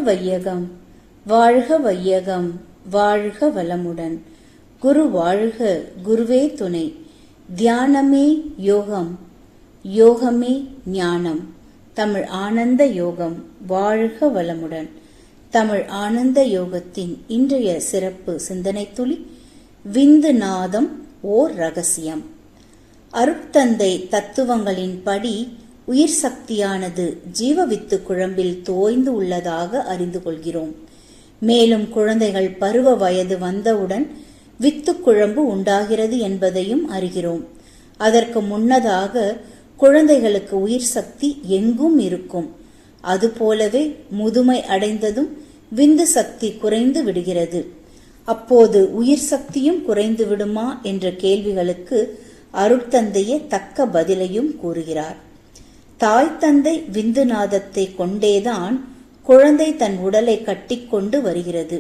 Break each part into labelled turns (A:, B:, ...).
A: வையகம், வாழ்க வையகம், வாழ்க வளமுடன். குரு வாழ்க, குருவே துணை. தியானமே யோகம், யோகமே ஞானம். தமிழ் ஆனந்த யோகம். வாழ்க வளமுடன். தமிழ் ஆனந்த யோகத்தின் இன்றைய சிறப்பு சிந்தனை துளி, விந்து நாதம் ஓர் ரகசியம். அருட்தந்தை தத்துவங்களின் படி உயிர் சக்தியானது ஜீவவித்து குழம்பில் தோய்ந்து உள்ளதாக அறிந்து கொள்கிறோம். மேலும் குழந்தைகள் பருவ வயது வந்தவுடன் வித்து குழம்பு உண்டாகிறது என்பதையும் அறிகிறோம். அதற்கு முன்னதாக குழந்தைகளுக்கு உயிர் சக்தி எங்கும் இருக்கும். அதுபோலவே முதுமை அடைந்ததும் விந்து சக்தி குறைந்து விடுகிறது. அப்போது உயிர் சக்தியும் குறைந்து விடுமா என்ற கேள்விகளுக்கு அருட்தந்தையே தக்க பதிலையும் கூறுகிறார். தாய் தந்தை விந்துநாதத்தை கொண்டேதான் குழந்தை தன் உடலை கட்டிக்கொண்டு வருகிறது.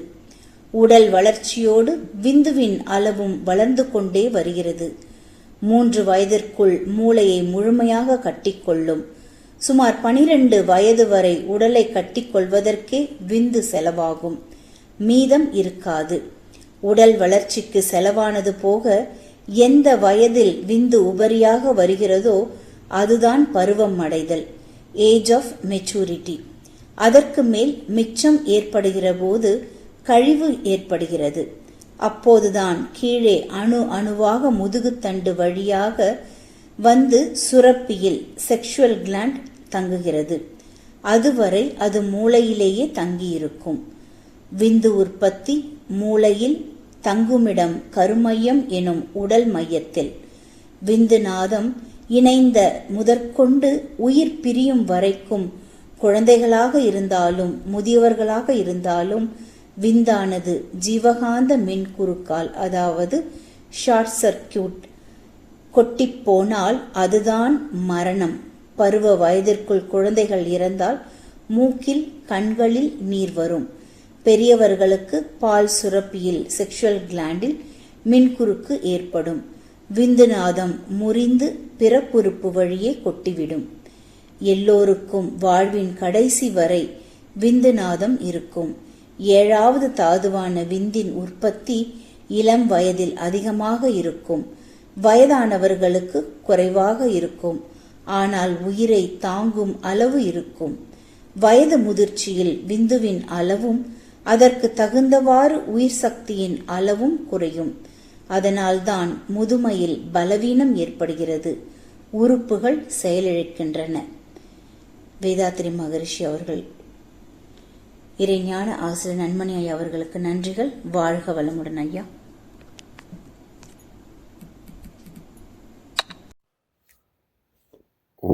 A: உடல் வளர்ச்சியோடு விந்துவின் அளவும் வளர்ந்து கொண்டே வருகிறது. 3 வயதிற்குள் மூளையை முழுமையாக கட்டிக்கொள்ளும். சுமார் 12 வயது வரை உடலை கட்டிக்கொள்வதற்கே விந்து செலவாகும். மீதம் இருக்காது. உடல் வளர்ச்சிக்கு செலவானது போக எந்த வயதில் விந்து உபரியாக வருகிறதோ அதுதான் பருவம் அடைதல், ஏஜ் ஆஃப் மெச்சூரிட்டி. அதற்கு மேல் மிச்சம் ஏற்படுகிற போது கழிவு ஏற்படுகிறது. அப்போதுதான் கீழே அணு அணுவாக முதுகுத்தண்டு வழியாக வந்து சுரப்பியில் செக்ஷுவல் கிளாண்ட் தங்குகிறது. அதுவரை அது மூளையிலேயே தங்கியிருக்கும். விந்து உற்பத்தி மூளையில், தங்குமிடம் கருமையம் எனும் உடல் மையத்தில். விந்து நாதம் இணைந்த முதற்கொண்டு உயிர் பிரியும் வரைக்கும் குழந்தைகளாக இருந்தாலும் முதியவர்களாக இருந்தாலும் விந்தானது ஜீவகாந்த மின் குறுக்கால், அதாவது ஷார்ட் சர்க்கியூட் கொட்டிப்போனால் அதுதான் மரணம். பருவ வயதிற்குள் குழந்தைகள் இறந்தால் மூக்கில், கண்களில் நீர் வரும். பெரியவர்களுக்கு பால் சுரப்பியில், செக்ஷுவல் கிளாண்டில் மின்குறுக்கு ஏற்படும். விந்துநாதம் முறிந்து பிறப்புறுப்பு வழியே கொட்டிவிடும். எல்லோருக்கும் வாழ்வின் கடைசி வரை விந்துநாதம் இருக்கும். 7வது தாதுவான விந்தின் உற்பத்தி இளம் வயதில் அதிகமாக இருக்கும். வயதானவர்களுக்கு குறைவாக இருக்கும். ஆனால் உயிரை தாங்கும் அளவு இருக்கும். வயது முதிர்ச்சியில் விந்துவின் அளவும் அதற்கு தகுந்தவாறு உயிர் சக்தியின் அளவும் குறையும். அதனால்தான் முதுமையில் பலவீனம் ஏற்படுகிறது. உறுப்புகள் செயலிழக்கின்றன. வேதாத்ரி மகரிஷி அவர்கள், இறைஞான ஆசிரியர் நன்மணி ஐயா அவர்களுக்கு நன்றிகள். வாழ்க வளமுடன் ஐயா.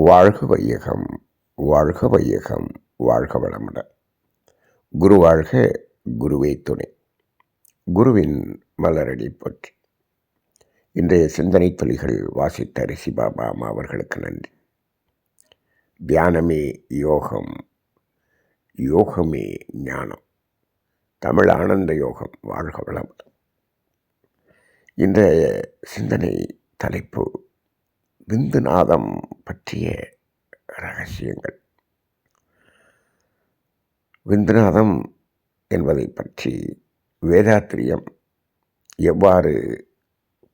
B: வாழ்க வையகம், வாழ்க வையகம், வாழ்க வளமுடன். குரு வாழ்க, குருவே துணை. குருவின் மலரடி போற்றி. இன்றைய சிந்தனை துளிகள் வாசித்த ரிஷிபாபா அம்மா அவர்களுக்கு நன்றி. தியானமே யோகம், யோகமே ஞானம். தமிழ் ஆனந்த யோகம். வாழ்க வளமுடன். இன்றைய சிந்தனை தலைப்பு விந்துநாதம் பற்றிய ரகசியங்கள். விந்துநாதம் என்பதை பற்றி வேதாத்திரியம் எவ்வாறு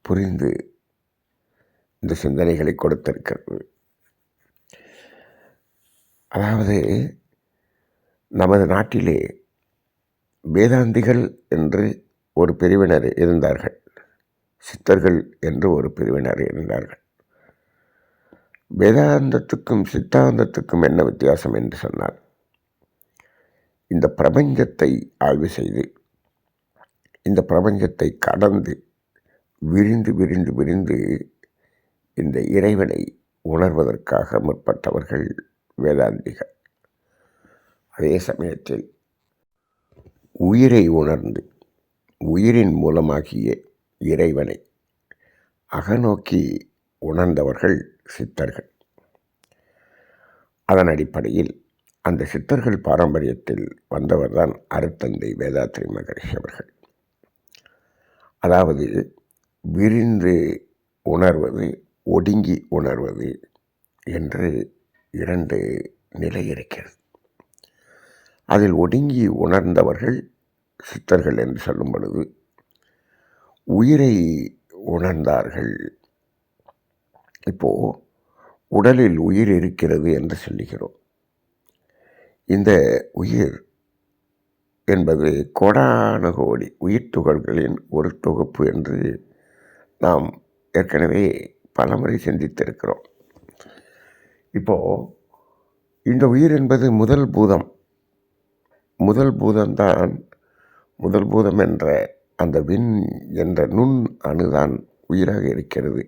B: புரிந்து இந்த சிந்தனைகளை கொடுத்திருக்கிறது. அதாவது, நமது நாட்டிலே வேதாந்திகள் என்று ஒரு பிரிவினர் இருந்தார்கள், சித்தர்கள் என்று ஒரு பிரிவினர் இருந்தார்கள். வேதாந்தத்துக்கும் சித்தாந்தத்துக்கும் என்ன வித்தியாசம் என்று சொன்னால், இந்த பிரபஞ்சத்தை ஆய்வு செய்து இந்த பிரபஞ்சத்தை கடந்து விரிந்து விரிந்து விரிந்து இந்த இறைவனை உணர்வதற்காக முற்பட்டவர்கள் வேதாந்திகள். அதே சமயத்தில் உயிரை உணர்ந்து உயிரின் மூலமாகிய இறைவனை அகநோக்கி உணர்ந்தவர்கள் சித்தர்கள். அதன் அடிப்படையில் அந்த சித்தர்கள் பாரம்பரியத்தில் வந்தவர்தான் அருட்தந்தை வேதாத்ரி மகரிஷி அவர்கள். அதாவது, விரிந்து உணர்வது, ஒடுங்கி உணர்வது என்று 2 நிலை இருக்கிறது. அதில் ஒடுங்கி உணர்ந்தவர்கள் சித்தர்கள் என்று சொல்லும் பொழுது உயிரை உணர்ந்தார்கள். இப்போது உடலில் உயிர் இருக்கிறது என்று சொல்லுகிறோம். இந்த உயிர் என்பது கோடான கோடி உயிர் துகள்களின் ஒரு தொகுப்பு என்று நாம் ஏற்கனவே பலமுறை சிந்தித்திருக்கிறோம். இப்போது இந்த உயிர் என்பது முதல் பூதம். முதல் பூதம் என்ற அந்த விண் என்ற நுண் அணுதான் உயிராக இருக்கிறது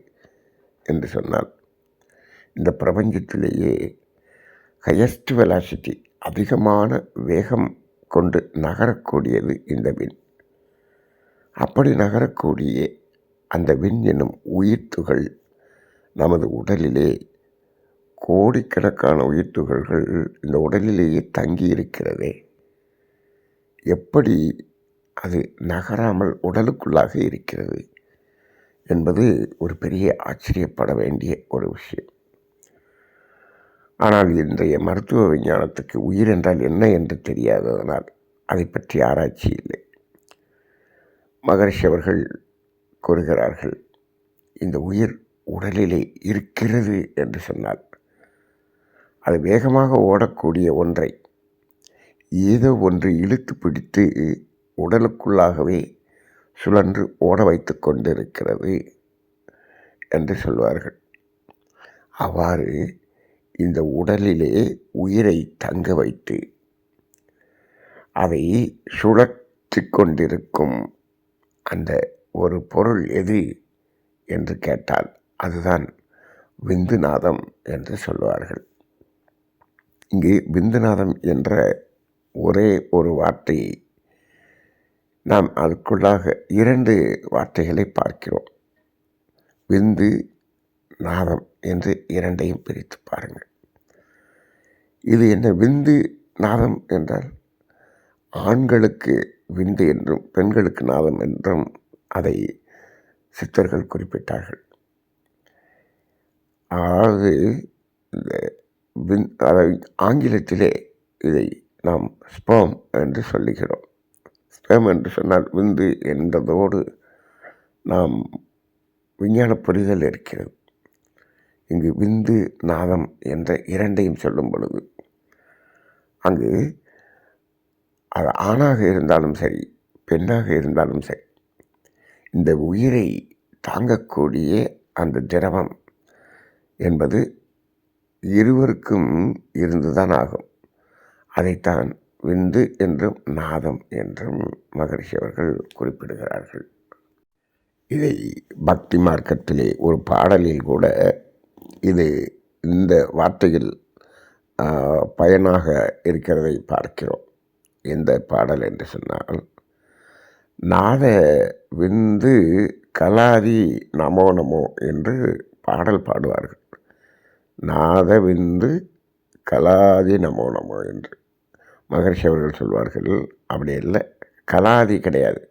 B: என்று சொன்னால், இந்த பிரபஞ்சத்திலேயே ஹையஸ்ட் வெலாசிட்டி, அதிகமான வேகம் கொண்டு நகரக்கூடியது இந்த விண். அப்படி நகரக்கூடிய அந்த விண் என்னும் உயிர் துகள் நமது உடலிலே கோடிக்கணக்கான உயிர் துகள்கள் இந்த உடலிலேயே தங்கி இருக்கிறதே, எப்படி அது நகராமல் உடலுக்குள்ளாக இருக்கிறது என்பது ஒரு பெரிய ஆச்சரியப்பட வேண்டிய ஒரு விஷயம். ஆனால் இன்றைய மருத்துவ விஞ்ஞானத்துக்கு உயிர் என்றால் என்ன என்று தெரியாததனால் அதை பற்றி ஆராய்ச்சி இல்லை. மகரிஷி அவர்கள் கூறுகிறார்கள், இந்த உயிர் உடலிலே இருக்கிறது என்று சொன்னால் அது வேகமாக ஓடக்கூடிய ஒன்றை ஏதோ ஒன்று இழுத்து பிடித்து உடலுக்குள்ளாகவே சுழன்று ஓட வைத்து கொண்டிருக்கிறது என்று சொல்வார்கள். அவ்வாறு இந்த உடலிலே உயிரை தங்க வைத்து அதை சுழற்றி கொண்டிருக்கும் அந்த ஒரு பொருள் எது என்று கேட்டால் அதுதான் விந்துநாதம் என்று சொல்வார்கள். இங்கு விந்துநாதம் என்ற ஒரே ஒரு வார்த்தையை நாம் அதுக்குள்ளாக 2 வார்த்தைகளை பார்க்கிறோம். விந்து நாதம் என்று 2ஐயும் பிரித்து பாருங்கள். இது என்ன? விந்து நாதம் என்றால் ஆண்களுக்கு விந்து என்றும் பெண்களுக்கு நாதம் என்றும் அதை சித்தர்கள் குறிப்பிட்டார்கள். அதாவது ஆங்கிலத்திலே இதை நாம் ஸ்பெர்ம் என்று சொல்லுகிறோம். ஸ்பெர்ம் என்று சொன்னால் விந்து என்றதோடு நாம் விஞ்ஞான புரிதல் இருக்கிறது. இங்கு விந்து நாதம் என்ற 2ஐயும் சொல்லும் பொழுது அங்கு அது ஆணாக இருந்தாலும் சரி பெண்ணாக இருந்தாலும் சரி இந்த உயிரை தாங்கக்கூடிய அந்த திரவம் என்பது இருவருக்கும் இருந்துதான் ஆகும். அதைத்தான் விந்து என்றும் நாதம் என்றும் மகரிஷி அவர்கள் குறிப்பிடுகிறார்கள். இதை பக்தி மார்க்கத்திலே ஒரு பாடலில் கூட இது இந்த வார்த்தையில் பயனாக இருக்கிறதை பார்க்கிறோம். எந்த பாடல் என்று சொன்னால், நாத விந்து கலாதி நமோ நமோ என்று பாடல் பாடுவார்கள். நாத விந்து கலாதி நமோ நமோ என்று மகரிஷி அவர்கள் சொல்வார்கள். அப்படி இல்லை, கலாதி கிடையாது,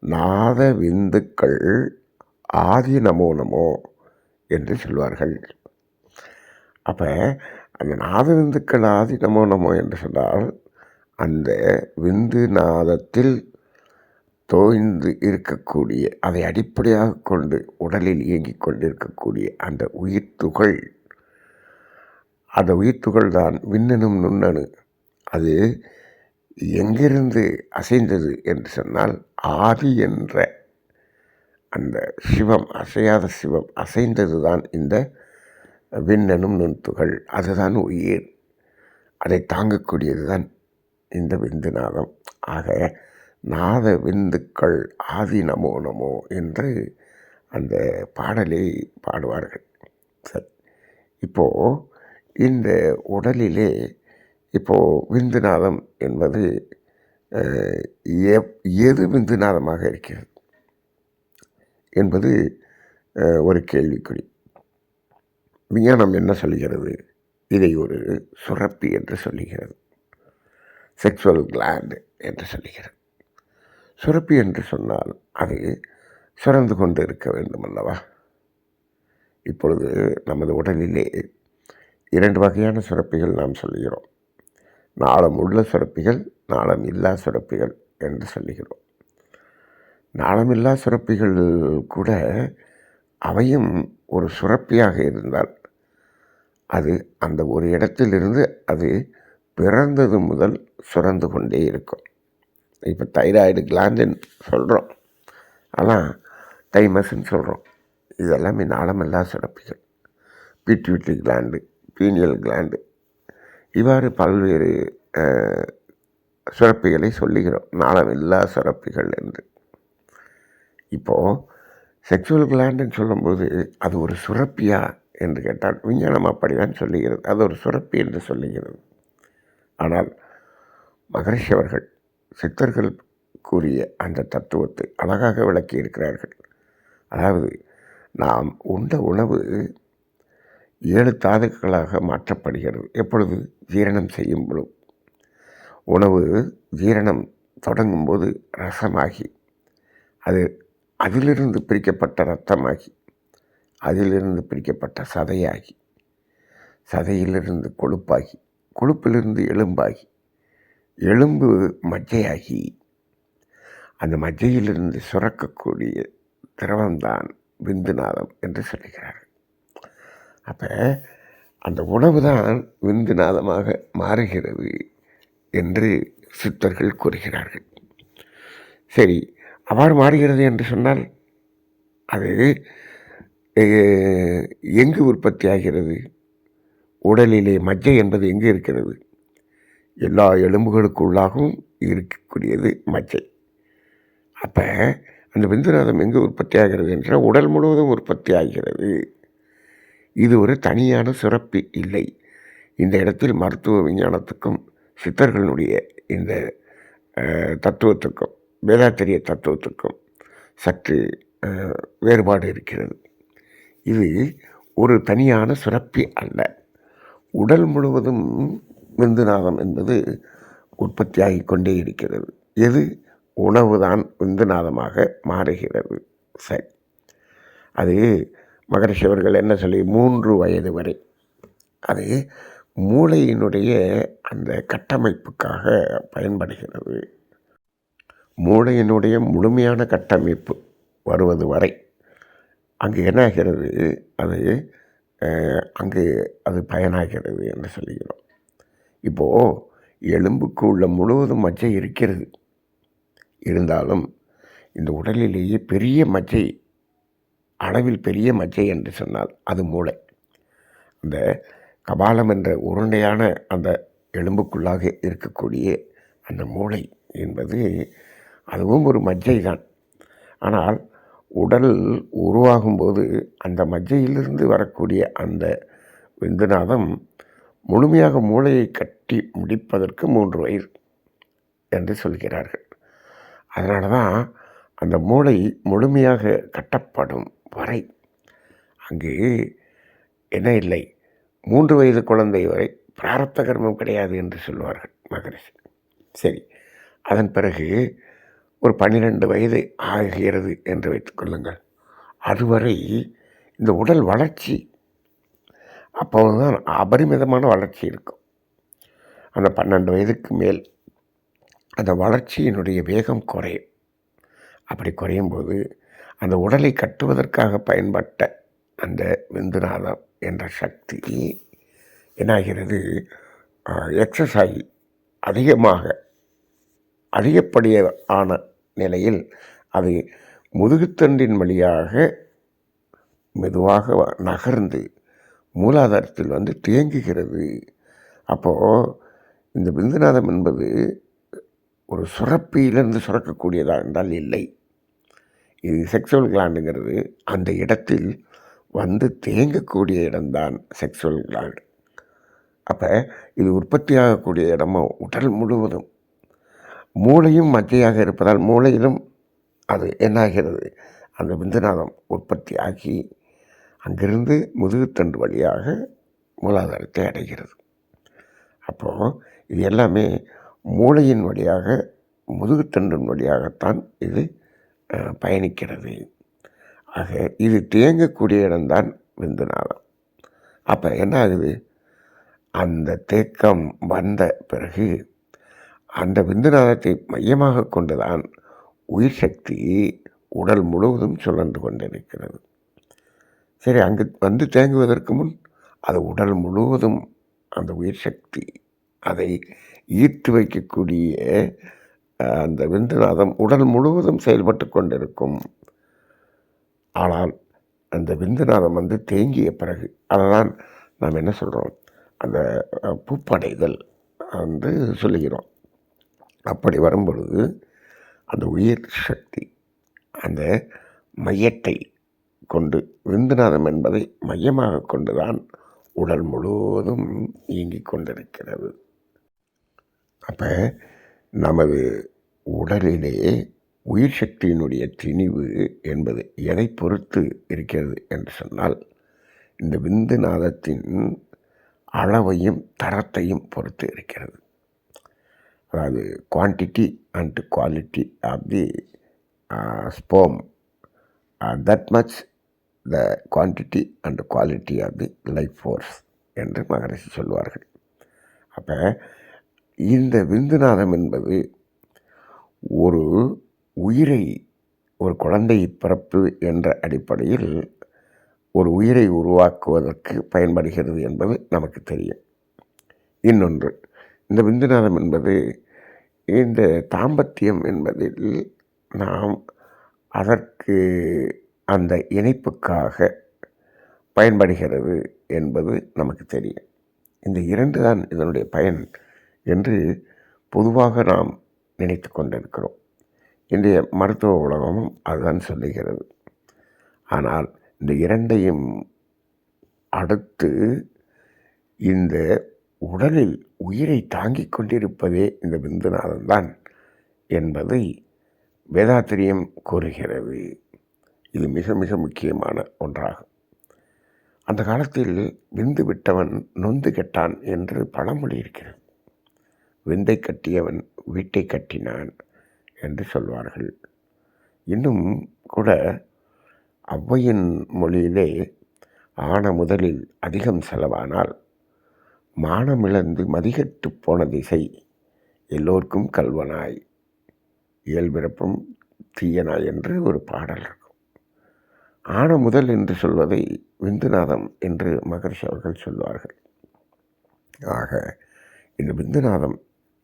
B: நாத விந்துக்கள் ஆதி நமோ நமோ என்று சொல்வார்கள். அப்போ அந்த நாத விந்துக்கள் ஆதி நமோ நமோ என்று சொன்னால் அந்த விந்து நாதத்தில் தோய்ந்து இருக்கக்கூடிய, அதை அடிப்படையாக கொண்டு உடலில் இயங்கிக் கொண்டிருக்கக்கூடிய அந்த உயிர்த்துகள், அந்த உயிர்த்துகள் தான் விண்ணெனும் நுண்ணணு. அது எங்கிருந்து அசைந்தது என்று சொன்னால் ஆதி என்ற அந்த சிவம், அசையாத சிவம் அசைந்தது தான் இந்த விண்ணெனும் நுண்துகள். அதுதான் உயிர். அதை தாங்கக்கூடியது தான் இந்த விந்துநாதம். ஆக நாத விந்துக்கள் ஆதி நமோ நமோ என்று அந்த பாடலை பாடுவார்கள். சரி, இப்போது இந்த உடலிலே இப்போது விந்துநாதம் என்பது எது விந்துநாதமாக இருக்கிறது என்பது ஒரு கேள்விக்குறி. விஞ்ஞானம் என்ன சொல்கிறது? இதை ஒரு சுரப்பி என்று சொல்லுகிறது, செக்ஸுவல் கிளாண்ட் என்று சொல்லுகிறது. சுரப்பி என்று சொன்னால் அது சுரந்து கொண்டு இருக்க வேண்டும் அல்லவா? இப்பொழுது நமது உடலிலே 2 வகையான சுரப்பிகள் நாம் சொல்கிறோம். நாளம் உள்ள சுரப்பிகள், நாளம் இல்லா சுரப்பிகள் என்று சொல்லுகிறோம். நாளமில்லா சுரப்பிகள் கூட அவையும் ஒரு சுரப்பியாக இருந்தால் அது அந்த ஒரு இடத்திலிருந்து அது பிறந்தது முதல் சுரந்து கொண்டே இருக்கும். இப்போ தைராய்டு கிளாண்டுன்னு சொல்கிறோம், ஆனால் தைமஸ்ன்னு சொல்கிறோம். இதெல்லாமே நாளமில்லா சுரப்பிகள். பிட்யூட்டரி கிளாண்டு, பீனியல் கிளாண்டு, இவ்வாறு பல்வேறு சுரப்பிகளை சொல்லுகிறோம், நாளமில்லா சுரப்பிகள் என்று. இப்போது செக்ஷுவல் கிளாண்டுன்னு சொல்லும்போது அது ஒரு சுரப்பியா என்று கேட்டால் விஞ்ஞானம் அப்படிதான் சொல்லுகிறது, அது ஒரு சுரப்பி என்று சொல்லுகிறது. ஆனால் மகரிஷி அவர்கள் சித்தர்கள் கூறிய அந்த தத்துவத்தை அழகாக விளக்கி இருக்கிறார்கள். அதாவது நாம் உண்ட உணவு 7 தாதுக்களாக மாற்றப்படுகிறது. எப்பொழுது? ஜீரணம் செய்யும் பொழுது. உணவு ஜீரணம் தொடங்கும்போது ரசமாகி, அது அதிலிருந்து பிரிக்கப்பட்ட இரத்தமாகி, அதிலிருந்து பிரிக்கப்பட்ட சதையாகி, சதையிலிருந்து கொழுப்பாகி, கொழுப்பிலிருந்து எலும்பாகி, எலும்பு மஜ்ஜையாகி, அந்த மஜ்ஜையிலிருந்து சுரக்கக்கூடிய திரவம்தான் விந்துநாதம் என்று சொல்லுகிறார்கள். அப்போ அந்த உணவு தான் விந்துநாதமாக மாறுகிறது என்று சித்தர்கள் கூறுகிறார்கள். சரி, அவ்வாறு மாறுகிறது என்று சொன்னால் அது எங்கு உற்பத்தி ஆகிறது? உடலிலே மஜ்ஜை என்பது எங்கே இருக்கிறது? எல்லா எலும்புகளுக்குள்ளாகவும் இருக்கக்கூடியது மஜ்ஜை. அப்போ அந்த விந்துநாதம் எங்கே உற்பத்தி ஆகிறது என்றால் உடல் முழுவதும் உற்பத்தி ஆகிறது. இது ஒரு தனியான சுரப்பி இல்லை. இந்த இடத்தில் மருத்துவ விஞ்ஞானத்துக்கும் சித்தர்களுடைய இந்த தத்துவத்துக்கும் வேதாத்திரிய தத்துவத்துக்கும் சற்று வேறுபாடு இருக்கிறது. இது ஒரு தனியான சுரப்பி அல்ல. உடல் முழுவதும் விந்துநாதம் என்பது உற்பத்தியாகி கொண்டே இருக்கிறது. எது? உணவு தான் விந்துநாதமாக மாறுகிறது. சரி, அது மகரிஷி அவர்கள் என்ன சொல்லி 3 வயது வரை அது மூளையினுடைய அந்த கட்டமைப்புக்காக பயன்படுகிறது. மூளையினுடைய முழுமையான கட்டமைப்பு வருவது வரை அங்கு என்னாகிறது? அது அங்கு அது பயனாகிறது என்று சொல்லுகிறோம். இப்போது எலும்புக்கு உள்ள முழுவதும் மஜ்ஜை இருக்கிறது. இருந்தாலும் இந்த உடலிலேயே பெரிய மஜ்ஜை, அளவில் பெரிய மஜ்ஜை என்று சொன்னால் அது மூளை. அந்த கபாலம் என்ற உருண்டையான அந்த எலும்புக்குள்ளாக இருக்கக்கூடிய அந்த மூளை என்பது அதுவும் ஒரு மஜ்ஜை தான். ஆனால் உடல் உருவாகும்போது அந்த மஜ்ஜையிலிருந்து வரக்கூடிய அந்த விந்துநாதம் முழுமையாக மூளையை கட்டி முடிப்பதற்கு 3 வயது என்று சொல்கிறார்கள். அதனால தான் அந்த மூளை முழுமையாக கட்டப்படும் வரை அங்கு என்ன இல்லை, 3 வயது குழந்தை வரை பிராரப்த கர்மம் கிடையாது என்று சொல்வார்கள் மகரிஷி. சரி, அதன் பிறகு ஒரு 12 வயது ஆகிறது என்று வைத்துக்கொள்ளுங்கள். அதுவரை இந்த உடல் வளர்ச்சி அப்போதுதான் அபரிமிதமான வளர்ச்சி இருக்கும். அந்த 12 வயதுக்கு மேல் அந்த வளர்ச்சியினுடைய வேகம் குறையும். அப்படி குறையும் போது அந்த உடலை கட்டுவதற்காக பயன்பட்ட அந்த விந்துநாதம் என்ற சக்தி என்னாகிறது? எக்ஸஸ் ஆகி அதிகப்படியான நிலையில் அது முதுகுத்தண்டின் வழியாக மெதுவாக நகர்ந்து மூலாதாரத்தில் வந்து தேங்குகிறது. அப்போது இந்த விந்துநாதம் என்பது ஒரு சுரப்பியிலிருந்து சுரக்கக்கூடியதாக இருந்தால் இல்லை. இது செக்ஸுவல் கிளாண்டுங்கிறது அந்த இடத்தில் வந்து தேங்கக்கூடிய இடம்தான் செக்ஸுவல் கிளாண்டு. அப்போ இது உற்பத்தியாகக்கூடிய இடமோ உடல் முழுவதும். மூளையும் மஜ்ஜையாக இருப்பதால் மூளையிலும் அது என்னாகிறது? அந்த விந்துநாதம் உற்பத்தி ஆகி அங்கிருந்து முதுகுத்தண்டு வழியாக மூலாதாரத்தை அடைகிறது. அப்போது இது எல்லாமே மூளையின் வழியாக முதுகுத்தண்டின் வழியாகத்தான் இது பயணிக்கிறது. ஆக இது தேங்கக்கூடிய இடம்தான் விந்துநாதம். அப்போ என்ன ஆகுது? அந்த தேக்கம் வந்த பிறகு அந்த விந்துநாதத்தை மையமாக கொண்டுதான் உயிர் சக்தி உடல் முழுவதும் சுழன்று கொண்டிருக்கிறது. சரி, அங்கு வந்து தேங்குவதற்கு முன் அது உடல் முழுவதும் அந்த உயிர் சக்தி அதை ஈர்த்து வைக்கக்கூடிய அந்த விந்துநாதம் உடல் முழுவதும் செயல்பட்டு கொண்டிருக்கும். ஆனால் அந்த விந்துநாதம் வந்து தேங்கிய பிறகு அதை தான் நாம் என்ன சொல்கிறோம், அந்த பூப்படைதல் வந்து சொல்லுகிறோம். அப்படி வரும்பொழுது அந்த உயிர் சக்தி அந்த மையத்தை கொண்டு, விந்துநாதம் என்பதை மையமாக கொண்டுதான் உடல் முழுவதும் இயங்கிக் கொண்டிருக்கிறது. அப்போ நமது உடலிலே உயிர் சக்தியினுடைய திணிவு என்பது எதை பொறுத்து இருக்கிறது என்று சொன்னால், இந்த விந்துநாதத்தின் அளவையும் தரத்தையும் பொறுத்து இருக்கிறது. அதாவது quantity and quality of the sperm, that much the quantity and quality of the life force என்று மகரிஷி சொல்வார்கள். அப்போ இந்த விந்துநாதம் என்பது ஒரு உயிரை, ஒரு குழந்தை பிறப்பு என்ற அடிப்படையில் ஒரு உயிரை உருவாக்குவதற்கு பயன்படுகிறது என்பது நமக்கு தெரியும். இன்னொன்று, இந்த விந்துநாதம் என்பது இந்த தாம்பத்தியம் என்பதில் நாம் அதற்கு அந்த இணைப்புக்காக பயன்படுகிறது என்பது நமக்கு தெரியும். இந்த இரண்டு தான் இதனுடைய பயன் என்று பொதுவாக நாம் நினைத்து கொண்டிருக்கிறோம். இன்றைய மருத்துவ உலகமும் அதுதான் சொல்லுகிறது. ஆனால் இந்த இரண்டையும் அடுத்து இந்த உடலில் உயிரை தாங்கிக் கொண்டிருப்பதே இந்த விந்துநாதம்தான் என்பதை வேதாத்திரியம் கூறுகிறது. இது மிக மிக முக்கியமான ஒன்றாகும். அந்த காலத்தில் விந்து விட்டவன் நொந்து கெட்டான் என்று பழமொழி இருக்கிறது. விந்தை கட்டியவன் வீட்டை கட்டினான் என்று சொல்வார்கள். இன்னும் கூட ஔவையின் மொழியிலே ஆன முதலில் அதிகம் செலவானால் மானமிழந்து மதிகட்டு போன திசை எல்லோருக்கும் கல்வனாய் இயல்பிறப்பும் தீயனாய் என்று ஒரு பாடல் இருக்கும். ஆன முதல் என்று சொல்வதை விந்துநாதம் என்று மகரிஷி அவர்கள் சொல்வார்கள். ஆக இந்த விந்துநாதம்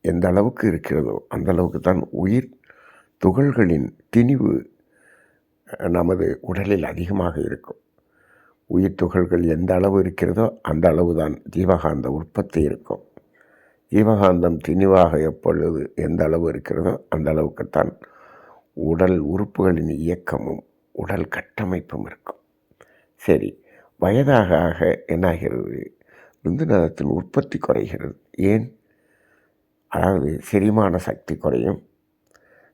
B: எந்த அளவுக்கு இருக்கிறதோ அந்த அளவுக்கு தான் உயிர் துகள்களின் திணிவு நமது உடலில் அதிகமாக இருக்கும். உயிர் துகள்கள் எந்த அளவு இருக்கிறதோ அந்த அளவு தான் ஜீவகாந்த உற்பத்தி இருக்கும். ஜீவகாந்தம் திணிவாக எப்பொழுது எந்த அளவு இருக்கிறதோ அந்த அளவுக்குத்தான் உடல் உறுப்புகளின் இயக்கமும் உடல் கட்டமைப்பும் இருக்கும். சரி, வயதாக ஆக என்னாகிறது, விந்துநாதத்தின் உற்பத்தி குறைகிறது. ஏன்? அதாவது செரிமான சக்தி குறையும்,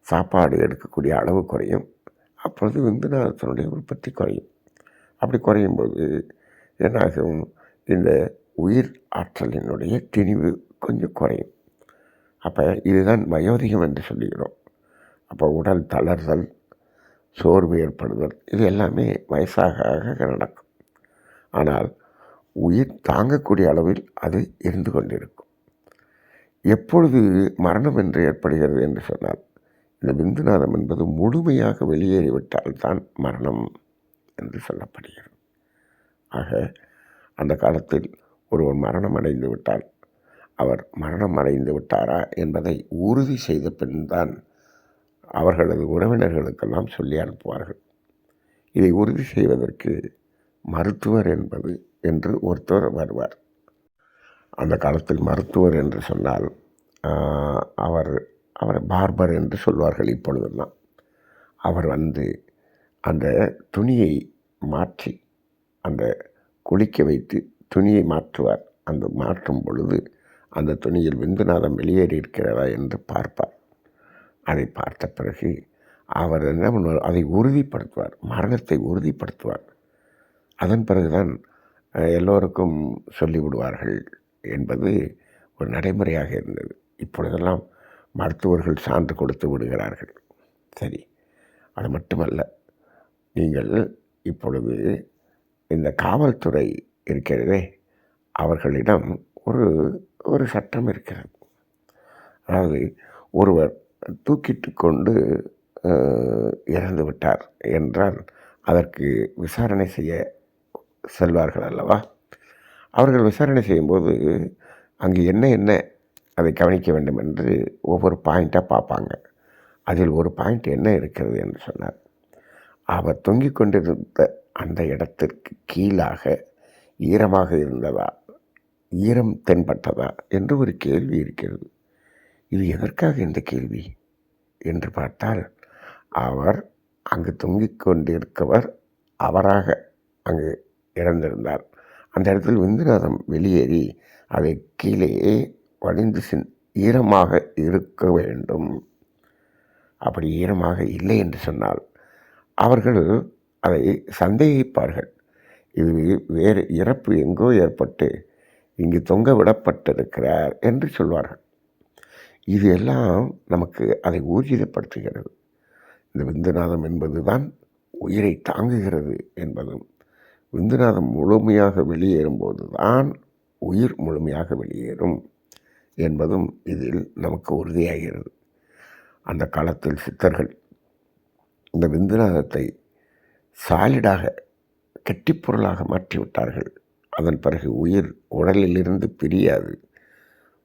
B: சாப்பாடு எடுக்கக்கூடிய அளவு குறையும். அப்பொழுது விந்துநாதத்தினுடைய உற்பத்தி குறையும். அப்படி குறையும்போது என்னாகும், இந்த உயிர் ஆற்றலினுடைய திணிவு கொஞ்சம் குறையும். அப்போ இதுதான் வயோதிகம் என்று சொல்லுகிறோம். அப்போ உடல் தளர்தல், சோர்வு ஏற்படுதல், இது எல்லாமே வயசாக நடக்கும். ஆனால் உயிர் தாங்கக்கூடிய அளவில் அது இருந்து கொண்டிருக்கும். எப்பொழுது மரணம் என்று ஏற்படுகிறது என்று சொன்னால், இந்த விந்துநாதம் என்பது முழுமையாக வெளியேறிவிட்டால்தான் மரணம் என்று சொல்லப்படுகிறது. ஆக அந்த காலத்தில் ஒருவர் மரணம் அடைந்து விட்டால் அவர் மரணம் அடைந்து விட்டாரா என்பதை உறுதி செய்த பின்தான் அவர்களது உறவினர்களுக்கெல்லாம் சொல்லி அனுப்புவார்கள். இதை உறுதி செய்வதற்கு மருத்துவர் என்று ஒருத்தர் வருவார். அந்த காலத்தில் மருத்துவர் என்று சொன்னால் அவரை பார்பர் என்று சொல்வார்கள் இப்பொழுதெல்லாம். அவர் வந்து அந்த துணியை மாற்றி அந்த குளிக்க வைத்து துணியை மாற்றுவார். அந்த மாற்றும் பொழுது அந்த துணியில் விந்துநாதம் வெளியேறி இருக்கிறதா என்று பார்ப்பார். அதை பார்த்த பிறகு அவர் என்ன பண்ணுவார், அதை உறுதிப்படுத்துவார், மரணத்தை உறுதிப்படுத்துவார். அதன் பிறகுதான் எல்லோருக்கும் சொல்லிவிடுவார்கள் என்பது ஒரு நடைமுறையாக இருந்தது. இப்பொழுதெல்லாம் மருத்துவர்கள் சான்று கொடுத்து விடுகிறார்கள். சரி, அது மட்டுமல்ல, நீங்கள் இப்பொழுது இந்த காவல்துறை இருக்கிறதே, அவர்களிடம் ஒரு ஒரு சட்டம் இருக்கிறது. அதாவது ஒருவர் தூக்கிட்டு கொண்டு இறந்து விட்டார் என்றால் அதற்கு விசாரணை செய்ய செல்வார்கள் அல்லவா? அவர்கள் விசாரணை செய்யும்போது அங்கு என்ன அதை கவனிக்க வேண்டும் என்று ஒவ்வொரு பாயிண்ட்டாக பார்ப்பாங்க. அதில் ஒரு பாயிண்ட் என்ன இருக்கிறது என்று சொன்னார், அவர் தொங்கிக் கொண்டிருந்த அந்த இடத்திற்கு கீழாக ஈரமாக இருந்ததா, ஈரம் தென்பட்டதா என்று ஒரு கேள்வி இருக்கிறது. இது எதற்காக இந்த கேள்வி என்று பார்த்தால், அவர் அங்கு தொங்கிக் கொண்டிருக்கவர் அவராக அங்கு இறந்திருந்தார். அந்த இடத்தில் விந்துநாதம் வெளியேறி அதை கீழே வடிந்து ஈரமாக இருக்க வேண்டும். அப்படி ஈரமாக இல்லை என்று சொன்னால் அவர்கள் அதை சந்தேகிப்பார்கள். இது வேறு இறப்பு எங்கோ ஏற்பட்டு இங்கு தொங்க விடப்பட்டிருக்கிறார் என்று சொல்வார்கள். இது எல்லாம் நமக்கு அதை ஊர்ஜிதப்படுத்துகிறது. இந்த விந்துநாதம் என்பது தான் உயிரை தாங்குகிறது என்பதும், விந்துநாதம் முழுமையாக வெளியேறும்போது தான் உயிர் முழுமையாக வெளியேறும் என்பதும் இதில் நமக்கு உறுதியாகிறது. அந்த காலத்தில் சித்தர்கள் இந்த விந்துநாதத்தை சாலிடாக கெட்டிப்பொருளாக மாற்றிவிட்டார்கள். அதன் பிறகு உயிர் உடலிலிருந்து பிரியாது,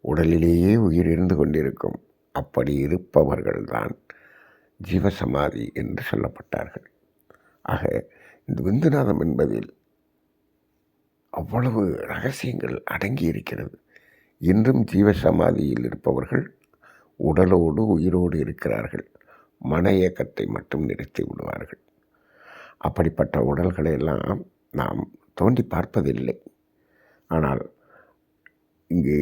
B: உடலிலேயே உயிர் இருந்து கொண்டிருக்கும். அப்படி இருப்பவர்கள்தான் ஜீவசமாதி என்று சொல்லப்பட்டார்கள். ஆக இந்த விந்துநாதம் என்பதில் அவ்வளவு ரகசியங்கள் அடங்கி இருக்கிறது. இன்றும் ஜீவசமாதியில் இருப்பவர்கள் உடலோடு உயிரோடு இருக்கிறார்கள். மன இயக்கத்தை மட்டும் நிறுத்தி விடுவார்கள். அப்படிப்பட்ட உடல்களை எல்லாம் நாம் தோண்டி பார்ப்பதில்லை. ஆனால் இங்கு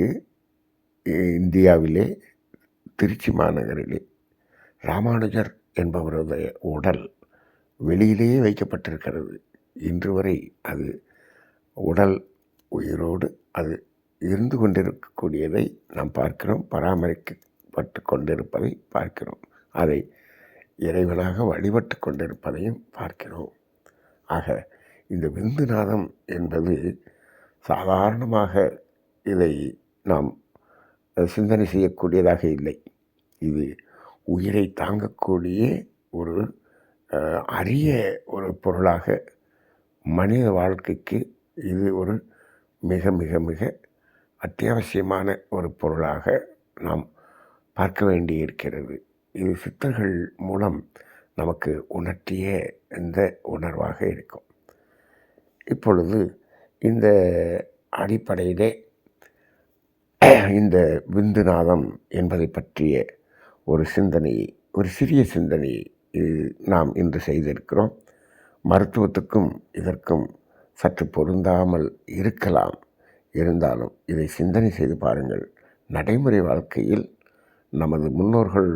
B: இந்தியாவிலே திருச்சி மாநகரிலே ராமானுஜர் என்பவருடைய உடல் வெளியிலேயே வைக்கப்பட்டிருக்கிறது. இன்று வரை அது உடல் உயிரோடு அது இருந்து கொண்டிருக்கக்கூடியதை நாம் பார்க்கிறோம். பராமரிக்கப்பட்டு கொண்டிருப்பதை பார்க்கிறோம். அதை இறைவனாக வழிபட்டு கொண்டிருப்பதையும் பார்க்கிறோம். ஆக இந்த விந்துநாதம் என்பது சாதாரணமாக இதை நாம் சிந்தனை செய்யக்கூடியதாக இல்லை. இது உயிரை தாங்கக்கூடிய ஒரு அரிய ஒரு பொருளாக மனித வாழ்க்கைக்கு இது ஒரு மிக மிக மிக அத்தியாவசியமான ஒரு பொருளாக நாம் பார்க்க வேண்டியிருக்கிறது. இது சித்தர்கள் மூலம் நமக்கு உணர்த்திய இந்த உணர்வாக இருக்கும். இப்பொழுது இந்த அடிப்படையிலே இந்த விந்துநாதம் என்பதை பற்றிய ஒரு சிந்தனையை, ஒரு சிறிய சிந்தனையை நாம் இன்று செய்திருக்கிறோம். மருத்துவத்துக்கும் இதற்கும் சற்று பொருந்தாமல் இருக்கலாம். இருந்தாலும் இதை சிந்தனை செய்து பாருங்கள். நடைமுறை வாழ்க்கையில் நமது முன்னோர்கள்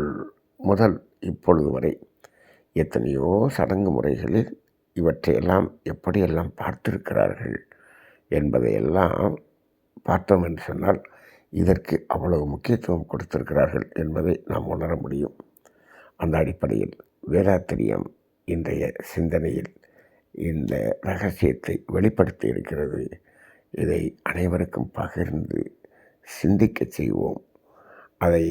B: முதல் இப்பொழுது வரை எத்தனையோ சடங்கு முறைகளில் இவற்றையெல்லாம் எப்படியெல்லாம் பார்த்திருக்கிறார்கள் என்பதையெல்லாம் பார்த்தோம் என்று சொன்னால் இதற்கு அவ்வளவு முக்கியத்துவம் கொடுத்திருக்கிறார்கள் என்பதை நாம் உணர முடியும். அந்த அடிப்படையில் வேதாத்திரியம் இன்றைய சிந்தனையில் இந்த ரகசியத்தை வெளிப்படுத்தி இருக்கிறது. இதை அனைவருக்கும் பகிர்ந்து சிந்திக்க செய்வோம். அதை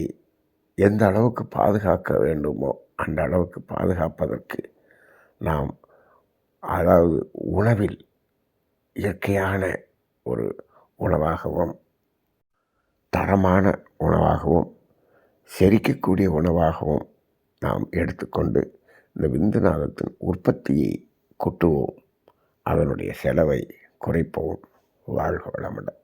B: எந்த அளவுக்கு பாதுகாக்க வேண்டுமோ அந்த அளவுக்கு பாதுகாப்பதற்கு நாம், அதாவது உணவில் இயற்கையான ஒரு உணவாகவும், தரமான உணவாகவும், செரிக்கக்கூடிய உணவாகவும் நாம் எடுத்துக்கொண்டு இந்த விந்துநாதத்தின் உற்பத்தியை கூட்டுவோம். அதனுடைய செலவை குறைப்போம். வாழ்க வளமுடன்.